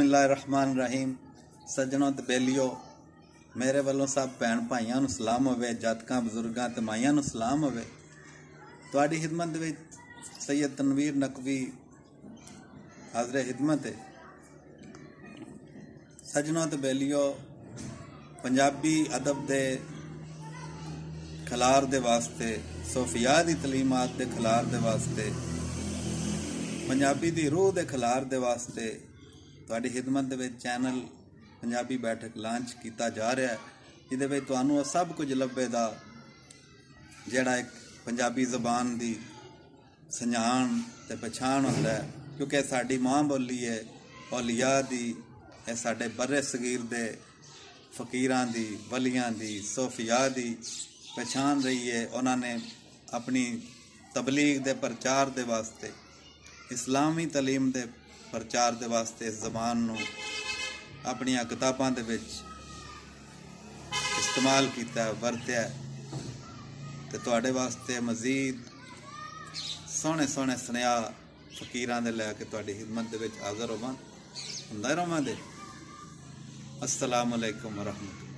बिस्मिल्लाहिर्रहमानिर्रहीम। सज्जनों ते बेलियो, मेरे वालों सब भैन भाइयों सलाम होवे, जातकां बजुर्गां ते माइयां नूं सलाम होवे। तुहाडी खिदमत विच सैयद तनवीर नकवी हाज़िर खिदमत है। सज्जनों ते बेलियो, पंजाबी अदब दे खलार दे वास्ते, सोफिया दी तलीमात दे खलार दे वास्ते, पंजाबी दी रूह दे खलार दे वास्ते तुहाडी खिदमत दे विच चैनल पंजाबी बैठक लॉन्च किया जा रहा है, जिहदे विच तुहानूं सब कुछ लभेगा जिहड़ा एक पंजाबी ज़बान दी संजान ते पछाण हुंदा है, क्योंकि साडी मां बोली है औलिया दी, ए साडे बर्रे सगीर दे फकीरां दी, वलियां दी, सोफिया दी पहचान रही है। उन्होंने अपनी तबलीग दे प्रचार दे वास्ते, इस्लामी तलीम दे प्रचार दे वास्ते इस ज़बान नूं अपनियां किताबां दे विच इस्तेमाल कीता, वरत्या। ते तुहाडे वास्ते मज़ीद सोहणे सोहणे सुनेहा फकीरां दे लैके तुहाडी खिदमत दे विच हाज़र होवां। हुंदा रहां दे। अस्सलामु अलैकुम व रहमतुल्लाह।